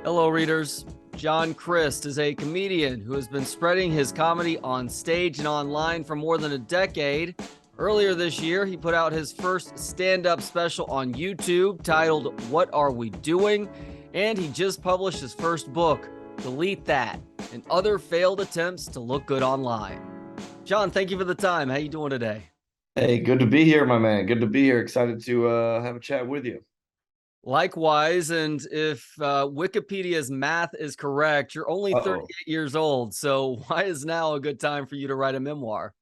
Hello, readers. John Crist is a comedian who has been spreading his comedy on stage and online for more than a decade. Earlier this year, he put out his first stand-up special on YouTube titled What Are We Doing? And he just published his first book, Delete That, and Other Failed Attempts to Look Good Online. John, thank you for the time. How you doing today? Hey, good to be here, my man. Good to be here. Excited to have a chat with you. Likewise, and if Wikipedia's math is correct, you're only Uh-oh. 38 years old. So why is now a good time for you to write a memoir?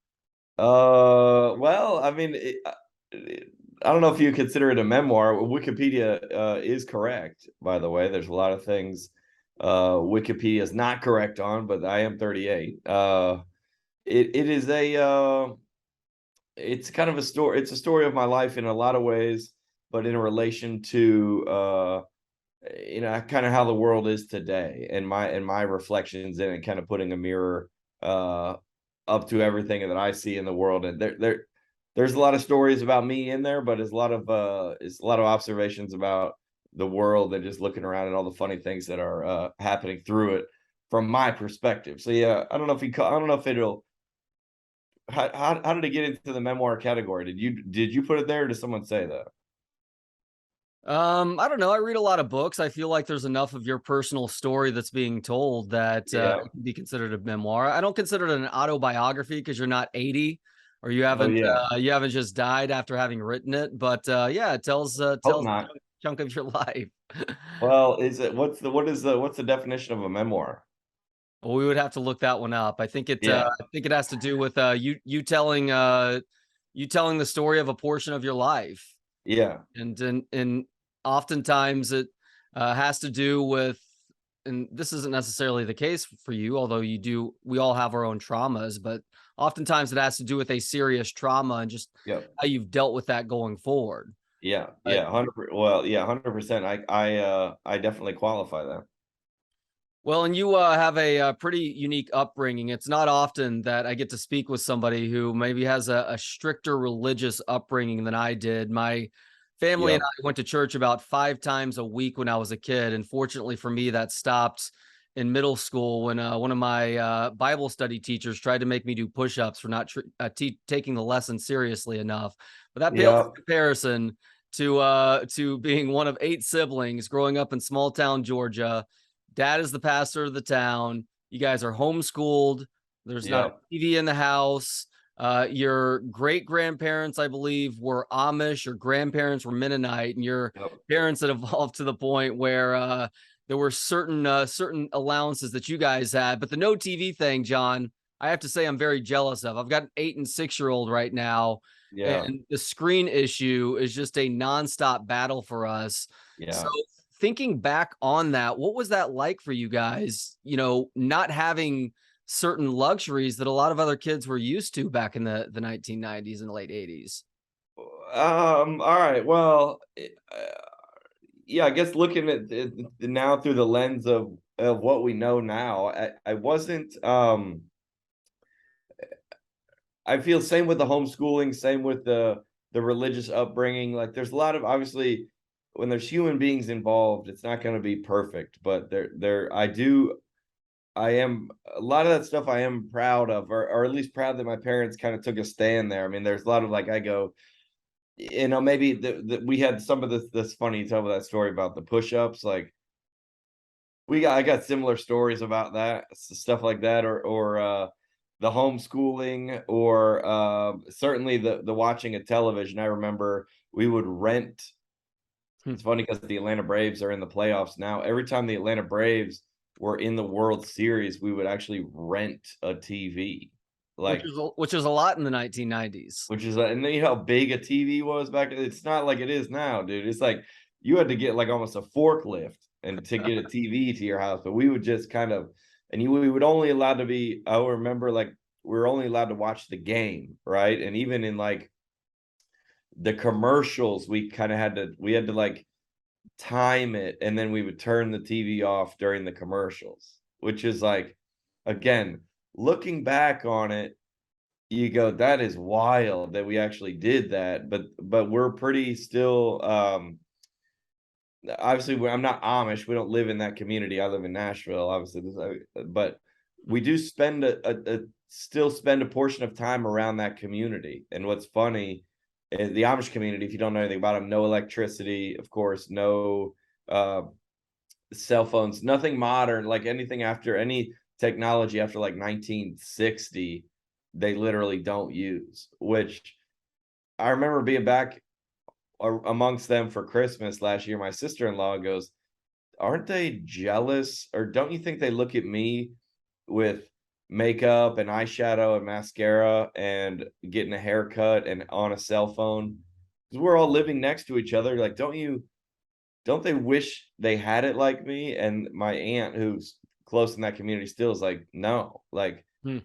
Well, I mean, I don't know if you consider it a memoir. Wikipedia is correct, by the way. There's a lot of things Wikipedia is not correct on, but I am 38. It is it's kind of a story. It's a story of my life in a lot of ways, but in relation to kind of how the world is today, and my reflections in it, kind of putting a mirror uh up to everything that I see in the world. And there's a lot of stories about me in there, but it's a lot of observations about the world and just looking around and all the funny things that are happening through it from my perspective. So yeah, I don't know if it'll how did it get into the memoir category? Did you put it there, or did someone say that? I don't know. I read a lot of books. I feel like there's enough of your personal story that's being told that Yeah. it can be considered a memoir. I don't consider it an autobiography because you're not 80 or Oh yeah. you haven't just died after having written it. But yeah, it Hope tells a not. chunk of your life. Well, is it what's the definition of a memoir? Well, we would have to look that one up. Yeah. I think it has to do with you telling the story of a portion of your life. Yeah. And oftentimes it has to do with, and this isn't necessarily the case for you, although we all have our own traumas, but oftentimes it has to do with a serious trauma and just Yep. how you've dealt with that going forward. Yeah. But Yeah. 100. Well, yeah, 100%. I definitely qualify that. well, and you have a pretty unique upbringing. It's not often that I get to speak with somebody who maybe has a stricter religious upbringing than I did. My family and Yep. I went to church about 5 times a week when I was a kid. And fortunately for me, that stopped in middle school when one of my Bible study teachers tried to make me do push ups for not taking the lesson seriously enough. But that pales Yep. in comparison to being one of 8 siblings growing up in small town Georgia. Dad is the pastor of the town. You guys are homeschooled. There's not a Yep. TV in the house. Your great grandparents, I believe, were Amish. Your grandparents were Mennonite, and your Yep. parents had evolved to the point where there were certain allowances that you guys had. But the no TV thing, John, I have to say I'm very jealous of. I've got an 8 and 6-year-old right now, Yeah. and the screen issue is just a nonstop battle for us. So Yeah. thinking back on that, what was that like for you guys? Not having certain luxuries that a lot of other kids were used to back in the 1990s and late 80s. All right. Well, yeah, I guess looking at now through the lens of what we know now, I wasn't I feel same with the homeschooling, same with the religious upbringing. Like there's a lot of, obviously, when there's human beings involved, it's not going to be perfect, but I am a lot of that stuff I am proud of, or at least proud that my parents kind of took a stand there. I mean, there's a lot of, like, I go, maybe we had some of this funny, you tell me that story about the push-ups. Like I got similar stories about that, stuff like that, or the homeschooling, or certainly the watching of television. I remember we would rent. Hmm. It's funny because the Atlanta Braves are in the playoffs now. Every time the Atlanta Braves were in the World Series, we would actually rent a TV. Like, Which is a lot in the 1990s. which is, and then you know how big a TV was back then? It's not like it is now, dude. It's like you had to get like almost a forklift and to get a TV to your house. But we would just kind of, we would only allowed to be, I remember, like, we were only allowed to watch the game, right? And even in like the commercials, we had to like time it, and then we would turn the TV off during the commercials, which is like, again, looking back on it, you go, that is wild that we actually did that. But we're pretty still obviously I'm not Amish. We don't live in that community. I live in Nashville, obviously, but we do spend still spend a portion of time around that community. And what's funny is the Amish community, if you don't know anything about them, no electricity, of course, no uh, cell phones, nothing modern, like anything after any technology after like 1960, they literally don't use, which I remember being back amongst them for Christmas last year. My sister-in-law goes, aren't they jealous? Or don't you think they look at me with makeup and eyeshadow and mascara and getting a haircut and on a cell phone? Because we're all living next to each other. Like, don't they wish they had it like me? And my aunt, who's close in that community, still is like, no. Like, Hmm.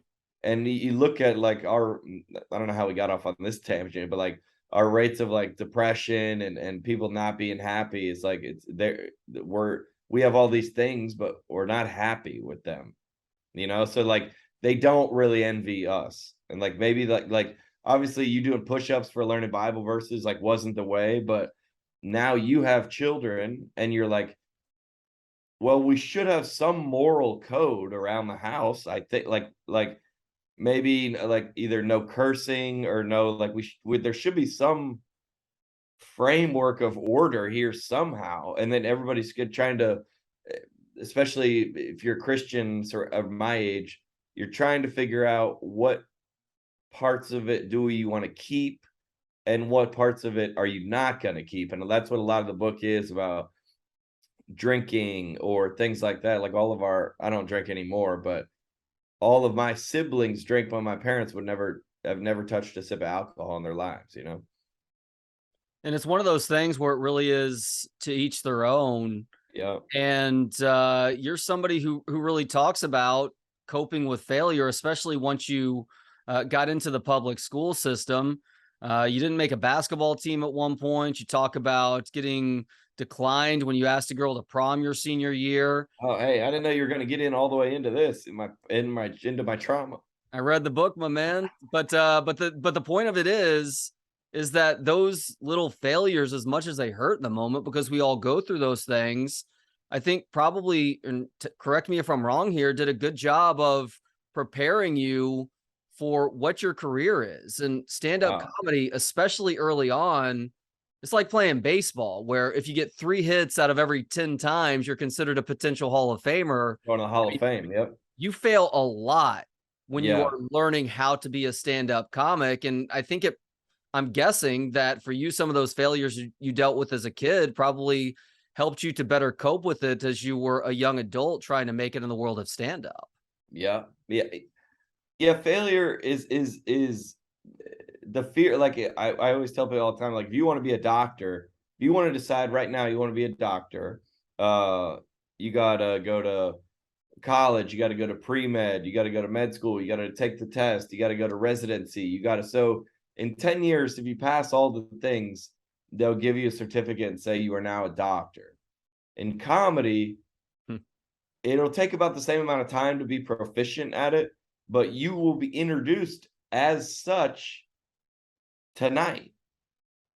and you look at like I don't know how we got off on this tangent, but like our rates of like depression and people not being happy, it's like it's there we have all these things, but we're not happy with them, you know? So like they don't really envy us. And like maybe like obviously you doing push-ups for learning Bible verses like wasn't the way, but now you have children and you're like, well, we should have some moral code around the house. I think like maybe like either no cursing or no, like there should be some framework of order here somehow. And then everybody's trying to, eh, especially if you're Christians or of my age, you're trying to figure out what parts of it do you want to keep and what parts of it are you not going to keep. And that's what a lot of the book is about, drinking or things like that. Like all of I don't drink anymore, but all of my siblings drink, but my parents would never have never touched a sip of alcohol in their lives, you know? And it's one of those things where it really is to each their own. Yeah. And you're somebody who really talks about coping with failure, especially once you got into the public school system. You didn't make a basketball team at one point. You talk about getting declined when you asked a girl to prom your senior year. Oh, hey, I didn't know you were going to get in all the way into this into my trauma. I read the book, my man. But the point of it is that those little failures, as much as they hurt in the moment, because we all go through those things, I think probably, and correct me if I'm wrong here, did a good job of preparing you for what your career is. And stand-up Oh, comedy, especially early on, it's like playing baseball, where if you get 3 hits out of every 10 times, you're considered a potential Hall of Famer. going to the Hall I of mean, Fame. Yep. you fail a lot when you Yeah. are learning how to be a stand-up comic. And I think I'm guessing that for you, some of those failures you dealt with as a kid probably helped you to better cope with it as you were a young adult trying to make it in the world of stand-up. Yeah. Yeah. Yeah. Failure is the fear. Like I always tell people all the time, like if you want to be a doctor, if you want to decide right now you want to be a doctor, uh, you gotta go to college, you got to go to pre-med, you got to go to med school, you got to take the test, you got to go to residency, you got to, so in 10 years if you pass all the things, they'll give you a certificate and say you are now a doctor. In comedy, Hmm. it'll take about the same amount of time to be proficient at it, but you will be introduced as such tonight.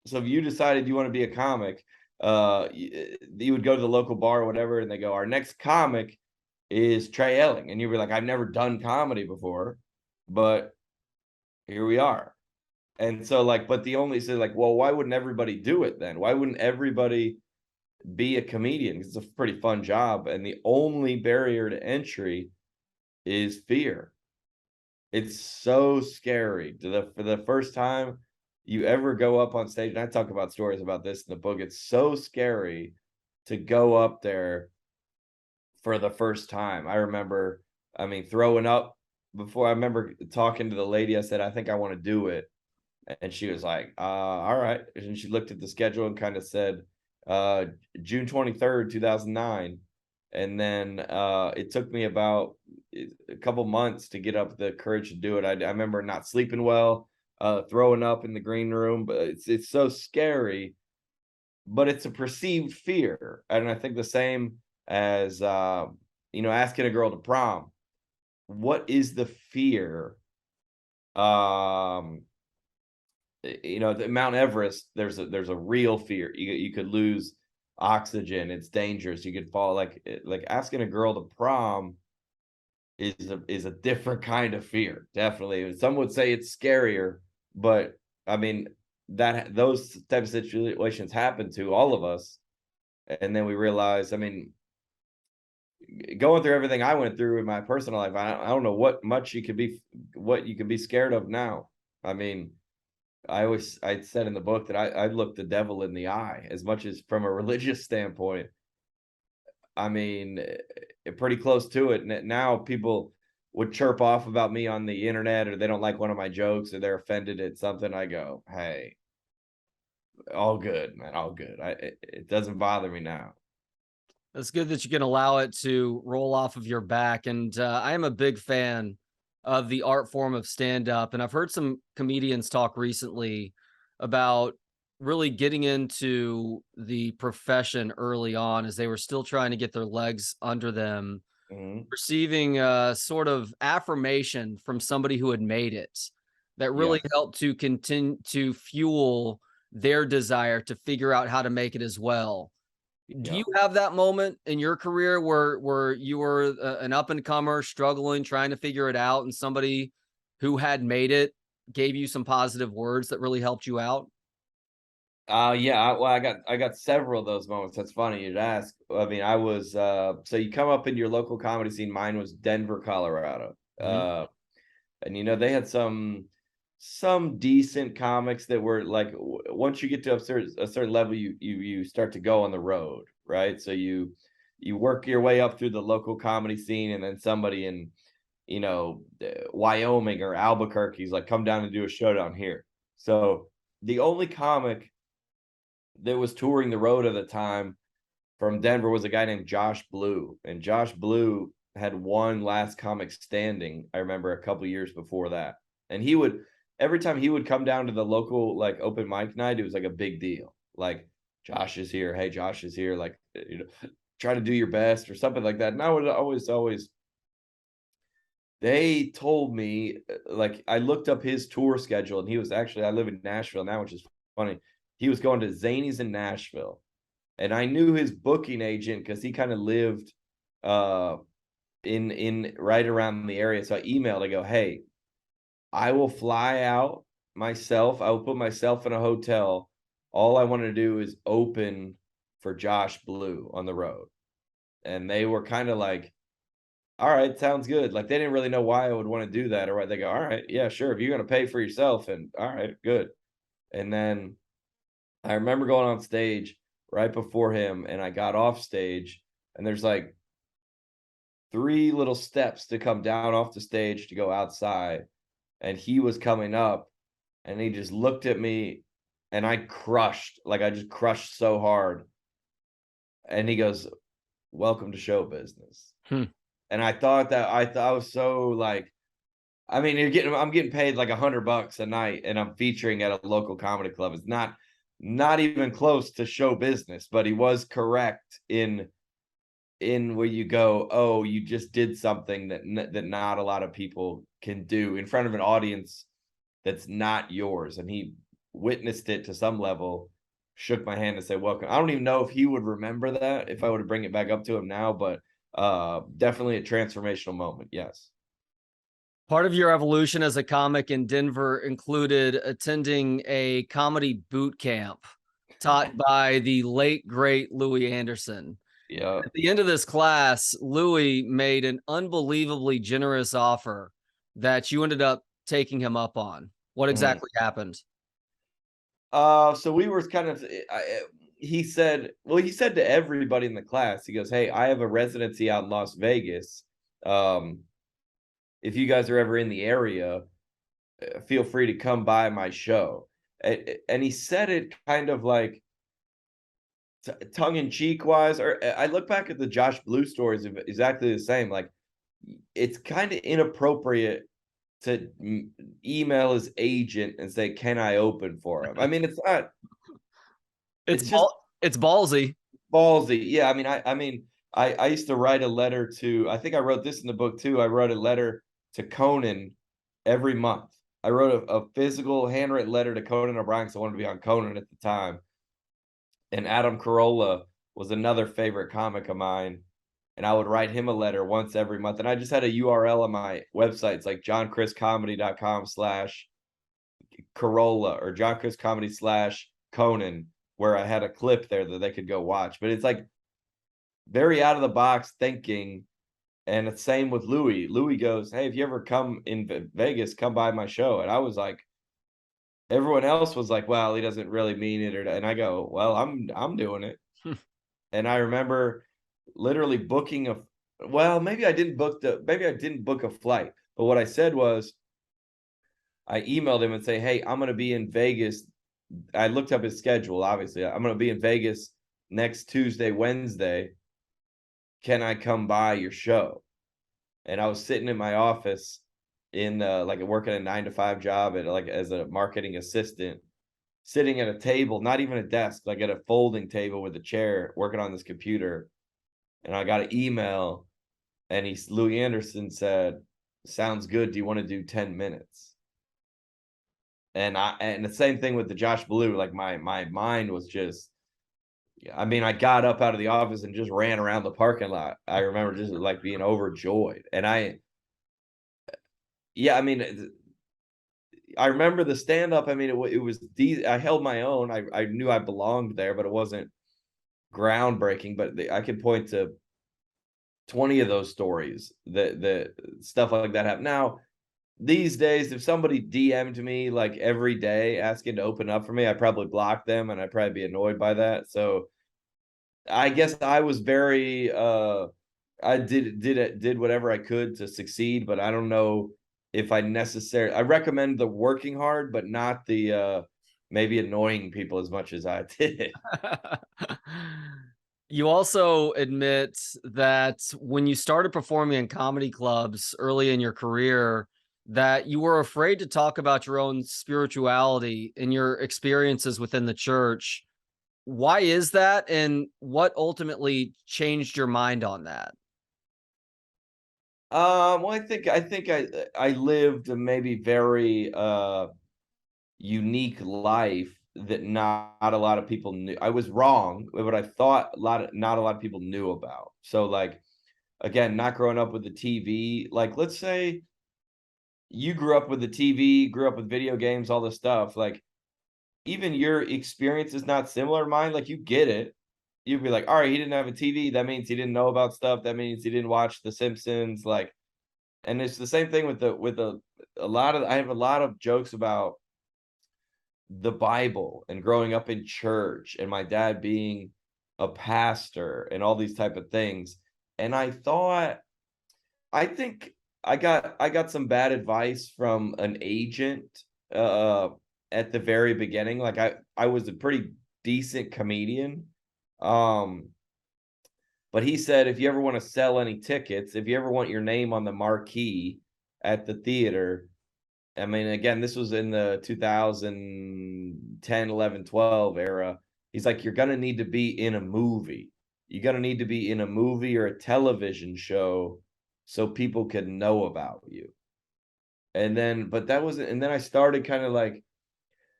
So if you decided you want to be a comic, you would go to the local bar or whatever, and they go, our next comic is Trey Elling. And you'd be like, I've never done comedy before, but here we are. And so like, but the only say like, well, why wouldn't everybody do it then? Why wouldn't everybody be a comedian? Because it's a pretty fun job. And the only barrier to entry is fear. It's so scary. For the first time you ever go up on stage, and I talk about stories about this in the book, it's so scary to go up there for the first time. I remember, I mean, throwing up before. I remember talking to the lady. I said, I think I want to do it. And she was like, all right. And she looked at the schedule and kind of said, uh, June 23rd, 2009. And then it took me about a couple months to get up the courage to do it. I remember not sleeping well, throwing up in the green room, but it's so scary, but it's a perceived fear. And I think the same as asking a girl to prom. What is the fear? Um, the Mount Everest, there's a real fear. You could lose oxygen. It's dangerous. You could fall. Like asking a girl to prom is a different kind of fear. Definitely. Some would say it's scarier, but I mean that those type of situations happen to all of us. And then we realize, I mean, going through everything I went through in my personal life, I don't know what you could be scared of now. I mean, I said in the book that I look the devil in the eye as much as from a religious standpoint. I mean, pretty close to it. Now people would chirp off about me on the internet, or they don't like one of my jokes, or they're offended at something. I go, hey, all good, man, all good. It doesn't bother me now. It's good that you can allow it to roll off of your back. And I am a big fan of the art form of stand up. And I've heard some comedians talk recently about really getting into the profession early on as they were still trying to get their legs under them, Mhm. receiving sort of affirmation from somebody who had made it that really Yes. helped to continue to fuel their desire to figure out how to make it as well. Do Yeah. you have that moment in your career where you were an up and comer struggling, trying to figure it out, and somebody who had made it gave you some positive words that really helped you out? Yeah, I got several of those moments. That's funny you'd ask. I mean, I was so you come up in your local comedy scene. Mine was Denver, Colorado. Mhm. And they had some decent comics that were like once you get to a certain level, you start to go on the road, right? So you work your way up through the local comedy scene, and then somebody in Wyoming or Albuquerque's like, come down and do a show down here. So the only comic that was touring the road at the time from Denver was a guy named Josh Blue, and Josh Blue had one last comic standing. I remember a couple years before that, and he would every time he would come down to the local like open mic night, it was like a big deal. Like Josh is here, hey Josh is here, like try to do your best or something like that. And I would always they told me like I looked up his tour schedule, and he was actually I live in Nashville now, which is funny. He was going to Zany's in Nashville, and I knew his booking agent because he kind of lived uh in right around the area. So I emailed, I go, hey, I will fly out myself. I will put myself in a hotel. All I want to do is open for Josh Blue on the road. And they were kind of like, all right, sounds good. Like they didn't really know why I would want to do that. Or what. They go, all right, yeah, sure. If you're gonna pay for yourself, and all right, good. And then I remember going on stage right before him, and I got off stage, and there's like three little steps to come down off the stage to go outside. And he was coming up, and he just looked at me, and I just crushed so hard. And he goes, welcome to show business. Hmm. And I thought I was so like, I mean, I'm getting paid like $100 a night, and I'm featuring at a local comedy club. It's not even close to show business, but he was correct in where you go, oh, you just did something that not a lot of people can do in front of an audience that's not yours. And he witnessed it to some level, shook my hand and said, welcome. I don't even know if he would remember that if I were to bring it back up to him now, but definitely a transformational moment. Yes. Part of your evolution as a comic in Denver included attending a comedy boot camp taught by the late great Louie Anderson. Yeah. At the end of this class, Louie made an unbelievably generous offer that you ended up taking him up on. What Mhm. exactly happened? So we were kind of he said, well, he said to everybody in the class, he goes, hey, I have a residency out in Las Vegas. Um, if you guys are ever in the area, feel free to come by my show. And he said it kind of like tongue in cheek wise, or I look back at the Josh Blue stories exactly the same. Like it's kind of inappropriate to email his agent and say, "Can I open for him?" I mean, it's not. It's It's just it's ballsy. ballsy. Yeah, I mean, I used to write a letter to. I think I wrote this in the book too. I wrote a letter to Conan every month. I wrote a physical handwritten letter to Conan O'Brien because I wanted to be on Conan at the time. And Adam Carolla was another favorite comic of mine. And I would write him a letter once every month. And I just had a URL on my website. It's like johnchristcomedy.com/Corolla or johnchristcomedy/Conan, where I had a clip there that they could go watch. But it's like very out of the box thinking. And the same with Louie. Louie goes, "Hey, if you ever come in Vegas, come by my show." And I was like, everyone else was like, "Well, he doesn't really mean it," and I go, "Well, I'm doing it." And I remember literally booking maybe I didn't book a flight, but what I said was I emailed him and say, "Hey, I'm going to be in Vegas." I looked up his schedule, obviously. "I'm going to be in Vegas next Tuesday, Wednesday. Can I come by your show?" And I was sitting in my office in like working a 9 to 5 job at like as a marketing assistant, sitting at a table, not even a desk, like at a folding table with a chair, working on this computer. And I got an email, and Louie Anderson said, "Sounds good. Do you want to do 10 minutes?" And the same thing with the Josh Blue. Like my mind was just, I mean, I got up out of the office and just ran around the parking lot. I remember just like being overjoyed. And I mean, I remember the stand up. I mean, it was I held my own. I knew I belonged there, but it wasn't groundbreaking. But I could point to 20 of those stories that stuff like that happen. Now, these days, if somebody DM'd me like every day asking to open up for me, I'd probably block them and I'd probably be annoyed by that. So I guess I was very I did whatever I could to succeed, but I don't know if I recommend the working hard, but not the maybe annoying people as much as I did. You also admit that when you started performing in comedy clubs early in your career, that you were afraid to talk about your own spirituality and your experiences within the church. Why is that? And what ultimately changed your mind on that? Well, I lived a maybe very unique life that not a lot of people knew. I was wrong, but I thought not a lot of people knew about. So like again, not growing up with the TV, like let's say you grew up with the TV, grew up with video games, all this stuff, like even your experience is not similar to mine, like you get it. You'd be like, all right, he didn't have a TV. That means he didn't know about stuff. That means he didn't watch The Simpsons. Like, and it's the same thing with I have a lot of jokes about the Bible and growing up in church and my dad being a pastor and all these type of things. And I think I got some bad advice from an agent uh at the very beginning. Like I was a pretty decent comedian. Um but he said if you ever want to sell any tickets, if you ever want your name on the marquee at the theater, I mean, again, this was in the 2010, 11, 12 era. He's like, you're going to need to be in a movie. You're going to need to be in a movie or a television show so people can know about you. And then I started kind of like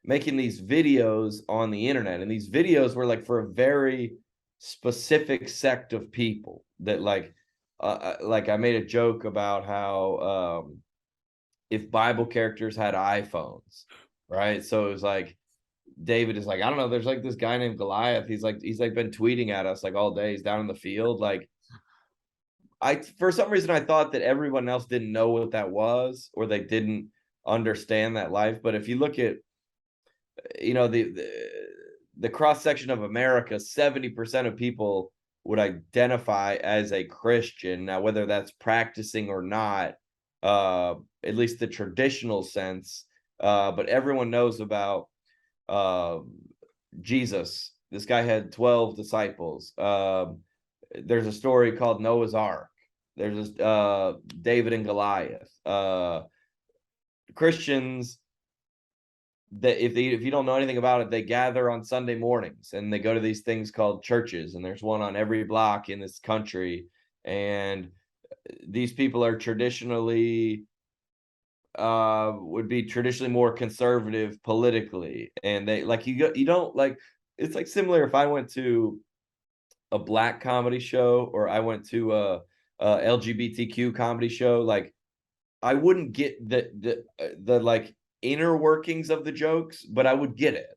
making these videos on the internet. And these videos were like for a very specific sect of people that like I made a joke about how, if Bible characters had iPhones, right? So it was like David is like, I don't know, there's like this guy named Goliath. He's like been tweeting at us like all day. He's down in the field. Like for some reason I thought that everyone else didn't know what that was or they didn't understand that life. But if you look at the cross section of America, 70% of people would identify as a Christian. Now, whether that's practicing or not, at least the traditional sense, but everyone knows about uh, Jesus. This guy had 12 disciples. There's a story called Noah's Ark. There's David and Goliath. Christians that if you don't know anything about it, they gather on Sunday mornings and they go to these things called churches, and there's one on every block in this country. And these people are traditionally would be traditionally more conservative politically, and they like you don't like it's like similar if I went to a black comedy show or I went to a LGBTQ comedy show, like I wouldn't get the like inner workings of the jokes, but I would get it.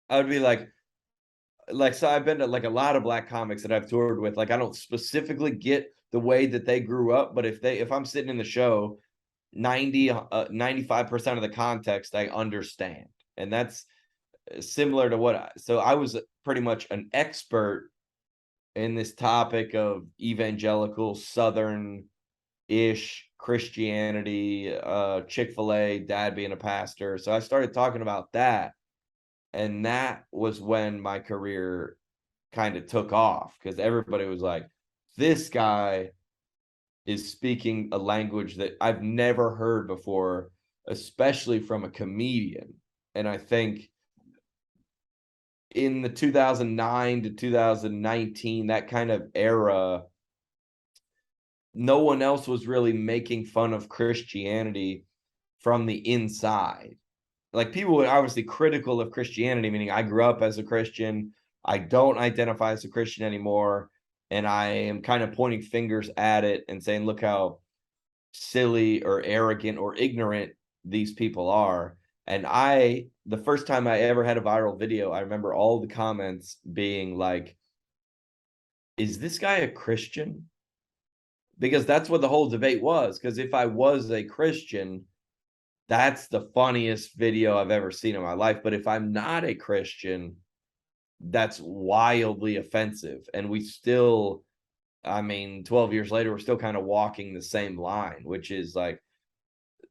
I would be like, so I've been to like a lot of black comics that I've toured with. Like, I don't specifically get the way that they grew up, but if I'm sitting in the show, 95% of the context I understand. And that's similar to so I was pretty much an expert in this topic of evangelical Southern ish Christianity, Chick-fil-A, dad being a pastor. So I started talking about that. And that was when my career kind of took off because everybody was like, this guy is speaking a language that I've never heard before, especially from a comedian. And I think in the 2009 to 2019, that kind of era, no one else was really making fun of Christianity from the inside. Like, people were obviously critical of Christianity, meaning I grew up as a Christian. I don't identify as a Christian anymore. And I am kind of pointing fingers at it and saying, look how silly or arrogant or ignorant these people are. And the first time I ever had a viral video, I remember all the comments being like, is this guy a Christian? Because that's what the whole debate was. Because if I was a Christian, that's the funniest video I've ever seen in my life. But if I'm not a Christian, that's wildly offensive. And we still, I mean, 12 years later, we're still kind of walking the same line, which is like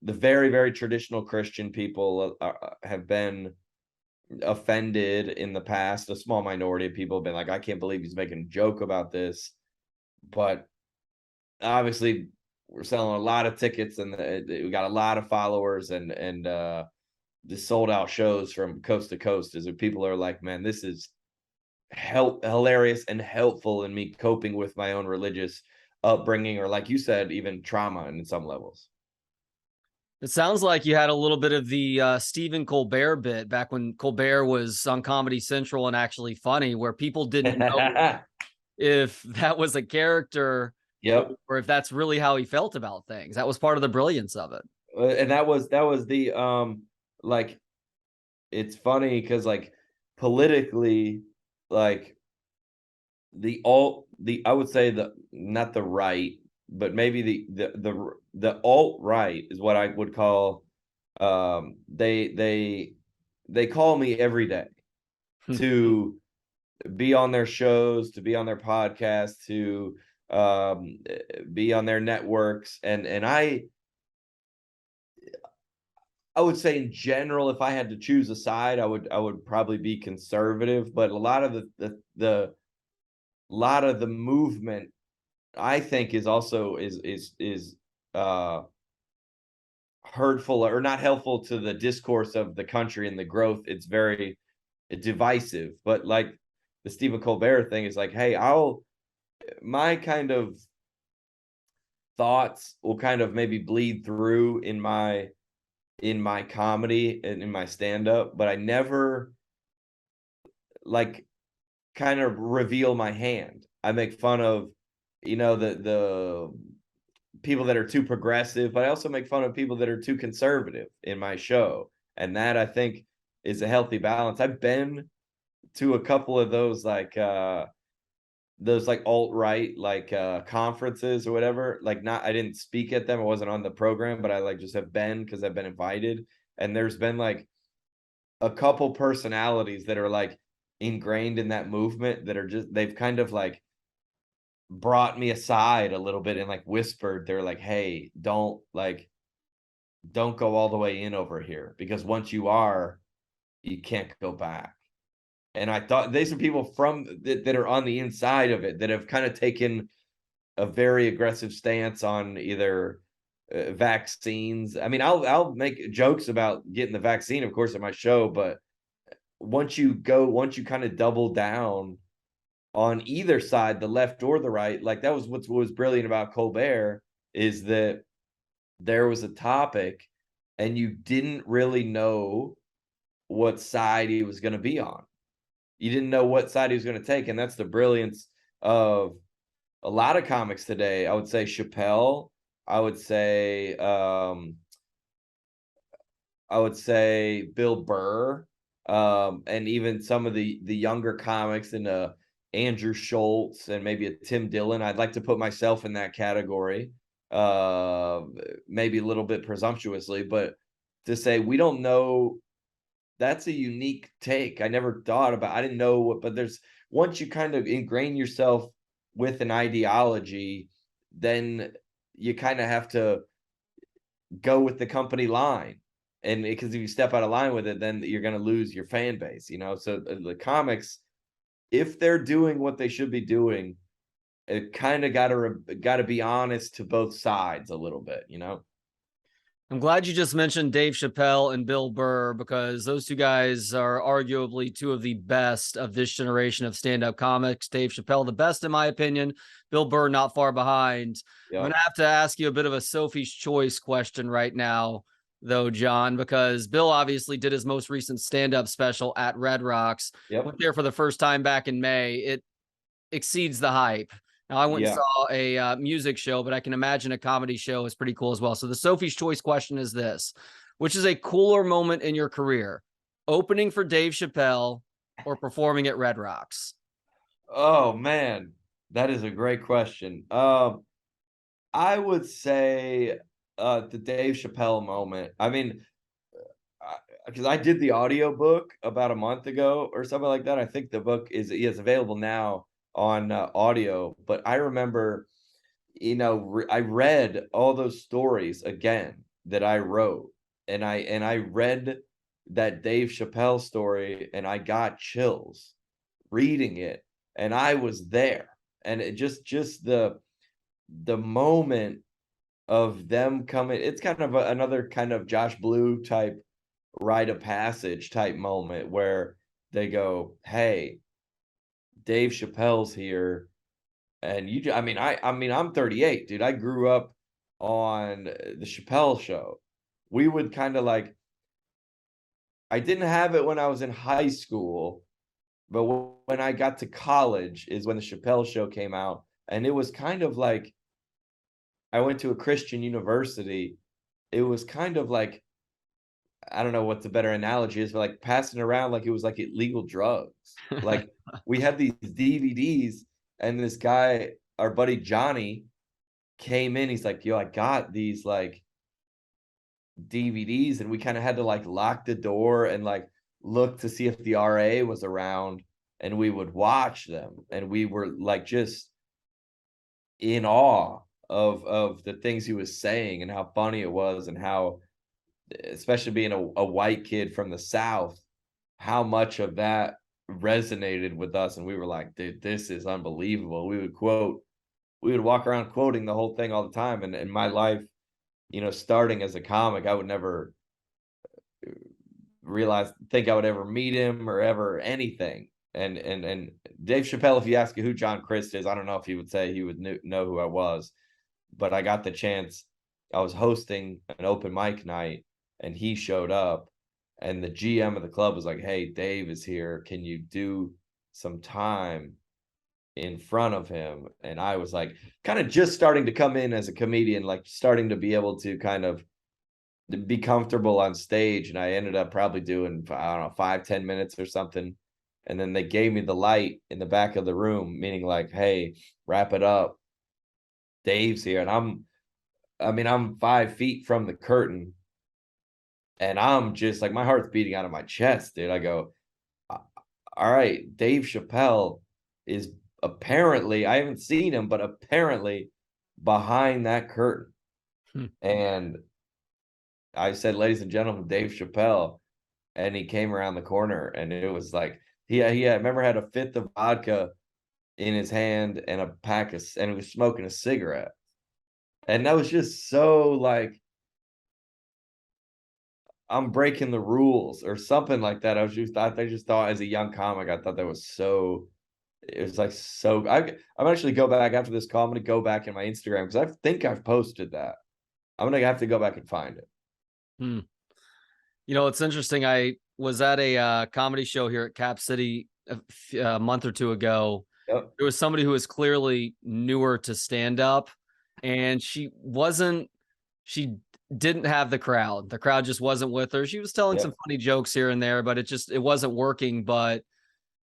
the very, very traditional Christian people have been offended in the past. A small minority of people have been like, I can't believe he's making a joke about this. But obviously, we're selling a lot of tickets and we got a lot of followers and the sold out shows from coast to coast. Is that people are like, man, this is hilarious and helpful in me coping with my own religious upbringing, or like you said, even trauma in some levels. It sounds like you had a little bit of the Stephen Colbert bit back when Colbert was on Comedy Central and actually funny, where people didn't know if that was a character, Yep. or if that's really how he felt about things. That was part of the brilliance of it. And that was the like, it's funny because like politically, like I would say not the right, but maybe the alt right is what I would call, they call me every day to be on their shows, to be on their podcasts, to be on their networks. And I would say in general, if I had to choose a side, I would probably be conservative. But a lot of the movement, I think, is also is hurtful or not helpful to the discourse of the country and the growth. It's very divisive. But like the Stephen Colbert thing is like, hey, my kind of thoughts will kind of maybe bleed through in my comedy and in my stand-up, but I never like kind of reveal my hand. I make fun of, the people that are too progressive, but I also make fun of people that are too conservative in my show. And that, I think, is a healthy balance. I've been to a couple of those like alt-right conferences or whatever. Like, not, I didn't speak at them, I wasn't on the program, but I like just have been because I've been invited. And there's been like a couple personalities that are like ingrained in that movement that are they've kind of like brought me aside a little bit and like whispered, they're like, hey, don't go all the way in over here, because once you are, you can't go back. And I thought these are people from that are on the inside of it that have kind of taken a very aggressive stance on either vaccines. I mean, I'll make jokes about getting the vaccine, of course, at my show, but once you kind of double down on either side, the left or the right, like that was what was brilliant about Colbert, is that there was a topic and you didn't really know what side he was going to be on. You didn't know what side he was going to take. And that's the brilliance of a lot of comics today. I would say Chappelle. I would say Bill Burr, and even some of the younger comics and Andrew Schultz and maybe a Tim Dillon. I'd like to put myself in that category, uh, maybe a little bit presumptuously, but to say we don't know, that's a unique take. I never thought about. I didn't know what, but there's once you kind of ingrain yourself with an ideology, then you kind of have to go with the company line. And because if you step out of line with it, then you're going to lose your fan base, you know? So the comics, if they're doing what they should be doing, it kind of got to be honest to both sides a little bit, you know? I'm glad you just mentioned Dave Chappelle and Bill Burr, because those two guys are arguably two of the best of this generation of stand-up comics. Dave Chappelle, the best in my opinion. Bill Burr, not far behind. I'm Yeah. going to have to ask you a bit of a Sophie's choice question right now, though, John, because Bill obviously did his most recent stand-up special at Red Rocks. Yep. Went there for the first time back in May. It exceeds the hype. Now, I went and Yeah. saw a music show, but I can imagine a comedy show is pretty cool as well. So the Sophie's Choice question is this: which is a cooler moment in your career, opening for Dave Chappelle or performing at Red Rocks? Oh man, that is a great question. I would say the Dave Chappelle moment. I mean, because I did the audio book about a month ago or something like that. I think the book is available now on audio, but I remember, I read all those stories again that I wrote, and I read that Dave Chappelle story, and I got chills reading it, and I was there, and it just the moment of them coming. It's kind of another kind of Josh Blue type rite of passage type moment where they go, "Hey, Dave Chappelle's here." And I mean, I'm 38, dude. I grew up on the Chappelle show. We would kind of like, I didn't have it when I was in high school, but when I got to college is when the Chappelle show came out. And it was kind of like, I went to a Christian university. It was kind of like, I don't know what the better analogy is, but like passing around like it was like illegal drugs. Like we had these DVDs, and this guy, our buddy Johnny, came in. He's like, "Yo, I got these like DVDs," and we kind of had to like lock the door and like look to see if the RA was around, and we would watch them, and we were like just in awe of the things he was saying and how funny it was, and how, especially being a white kid from the South, how much of that resonated with us. And we were like, dude, this is unbelievable. We would walk around quoting the whole thing all the time. And in my life, starting as a comic, I would never think I would ever meet him or ever anything. And Dave Chappelle, if you ask who John Crist is, I don't know if he would say he would know who I was, but I got the chance. I was hosting an open mic night, and he showed up, and the GM of the club was like, "Hey, Dave is here. Can you do some time in front of him?" And I was like, kind of just starting to come in as a comedian, like starting to be able to kind of be comfortable on stage. And I ended up probably doing, I don't know, 5-10 minutes or something. And then they gave me the light in the back of the room, meaning like, "Hey, wrap it up. Dave's here." And I'm 5 feet from the curtain, and I'm just like, my heart's beating out of my chest, dude. I go, all right, Dave Chappelle is apparently, I haven't seen him, but apparently behind that curtain. Hmm. And I said, "Ladies and gentlemen, Dave Chappelle." And he came around the corner, and it was like, I remember had a fifth of vodka in his hand and and he was smoking a cigarette. And that was just so like, I'm breaking the rules or something like that. I just thought as a young comic, I thought that was so, it was like so, I'm actually go back after this call. I'm going to go back in my Instagram because I think I've posted that. I'm going to have to go back and find it. Hmm. It's interesting. I was at a comedy show here at Cap City a month or two ago, Yep. there was somebody who was clearly newer to stand up, and she didn't have the crowd. The crowd just wasn't with her. She was telling some Yep. funny jokes here and there, but it wasn't working. But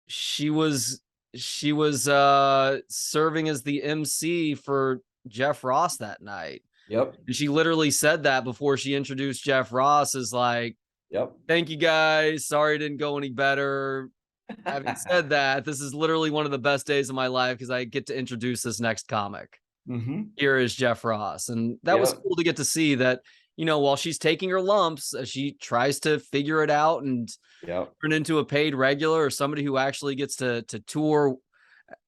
she was serving as the MC for Jeff Ross that night. Yep. And she literally said that before she introduced Jeff Ross, as like, Yep. thank you guys. Sorry it didn't go any better. Having said that, this is literally one of the best days of my life because I get to introduce this next comic. Mm-hmm. Here is Jeff Ross. And that was Yep. cool to get to see that, while she's taking her lumps, as she tries to figure it out and Yep. turn into a paid regular or somebody who actually gets to tour,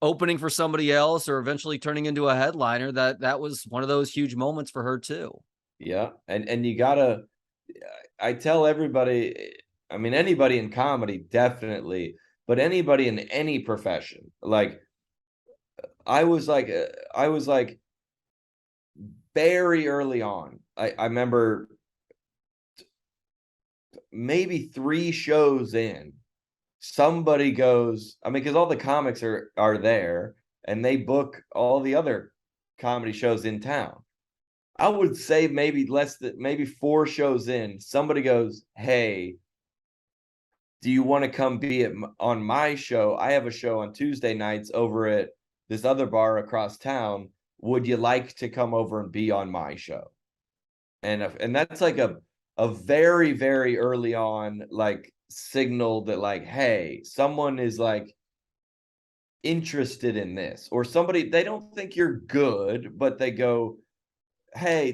opening for somebody else, or eventually turning into a headliner, that was one of those huge moments for her too. Yeah. And you gotta, I tell everybody, I mean, anybody in comedy, definitely, but anybody in any profession, like I was like very early on. I remember maybe 3 shows in, somebody goes, I mean, because all the comics are there and they book all the other comedy shows in town. I would say maybe less than maybe 4 shows in, somebody goes, "Hey, do you want to come be on my show? I have a show on Tuesday nights over at this other bar across town. Would you like to come over and be on my show?" And that's like a very very early on like signal that like, hey, someone is like interested in this, or somebody, they don't think you're good, but they go, hey,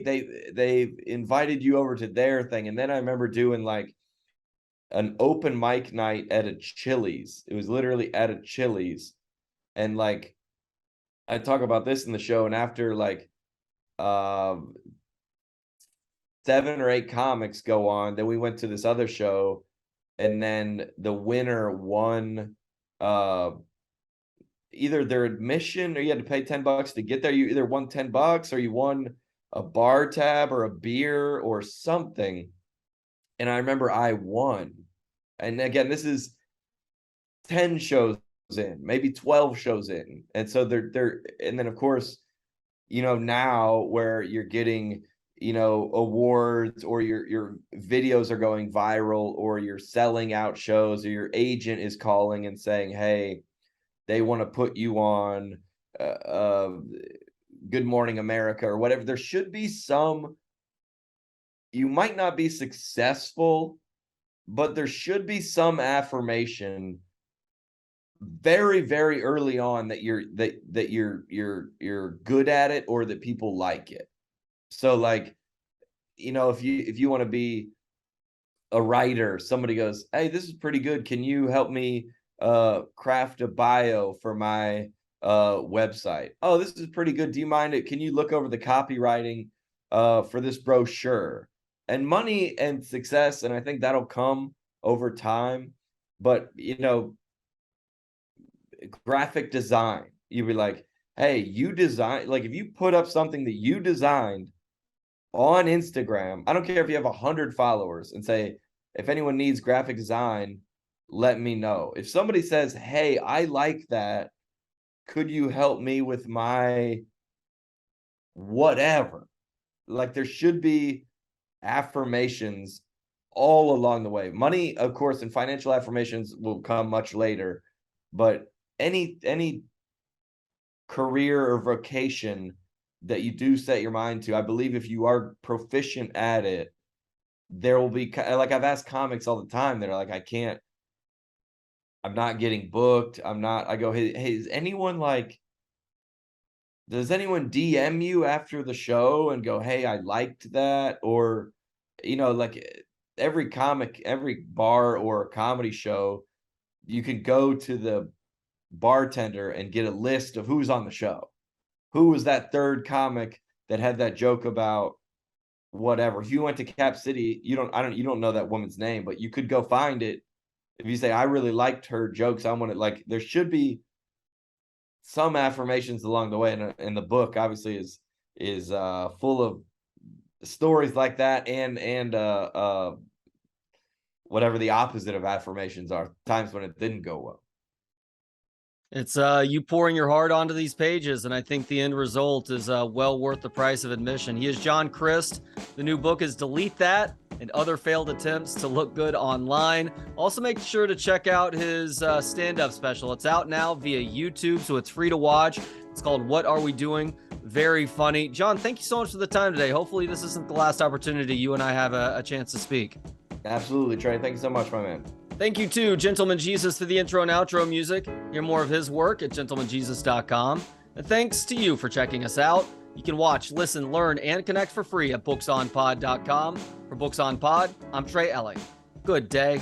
they've invited you over to their thing. And then I remember doing like an open mic night at a Chili's. It was literally at a Chili's. And like I talk about this in the show, and after like 7 or 8 comics go on, then we went to this other show, and then the winner won uh either their admission, or you had to pay $10 to get there. You either won $10 or you won a bar tab or a beer or something. And I remember I won. And again, this is 10 shows in, maybe 12 shows in. And so they're and then of course, now where you're getting, awards, or your videos are going viral, or you're selling out shows, or your agent is calling and saying, "Hey, they want to put you on uh, uh, Good Morning America," or whatever. There should be some, you might not be successful, but there should be some affirmation very very early on that you're good at it, or that people like it. So like, if you want to be a writer, somebody goes, "Hey, this is pretty good. Can you help me craft a bio for my website? Oh, this is pretty good. Do you mind it? Can you look over the copywriting for this brochure?" And money and success, and I think that'll come over time. But graphic design, you'd be like, "Hey, you design," like if you put up something that you designed on Instagram, I don't care if you have 100 followers, and say, "If anyone needs graphic design, let me know." If somebody says, "Hey, I like that. Could you help me with my whatever?" Like there should be affirmations all along the way. Money, of course, and financial affirmations will come much later, but any career or vocation that you do set your mind to, I believe if you are proficient at it, there will be, like I've asked comics all the time that are like, I'm not getting booked. I go, hey, is anyone like, does anyone DM you after the show and go, "Hey, I liked that"? Or, like every comic, every bar or comedy show, you can go to the bartender and get a list of who's on the show. Who was that third comic that had that joke about whatever? If you went to Cap City, you don't know that woman's name, but you could go find it. If you say, "I really liked her jokes, I want to," like there should be some affirmations along the way. And the book obviously is full of stories like that, and whatever the opposite of affirmations are, times when it didn't go well. It's you pouring your heart onto these pages, and I think the end result is well worth the price of admission. He is John Crist. The new book is Delete That and Other Failed Attempts to Look Good Online. Also, make sure to check out his stand-up special. It's out now via YouTube, so it's free to watch. It's called What Are We Doing? Very funny. John, thank you so much for the time today. Hopefully this isn't the last opportunity you and I have a chance to speak. Absolutely, Trey. Thank you so much, my man. Thank you to Gentleman Jesus for the intro and outro music. Hear more of his work at gentlemanjesus.com. And thanks to you for checking us out. You can watch, listen, learn, and connect for free at booksonpod.com. For Books on Pod, I'm Trey Elling. Good day.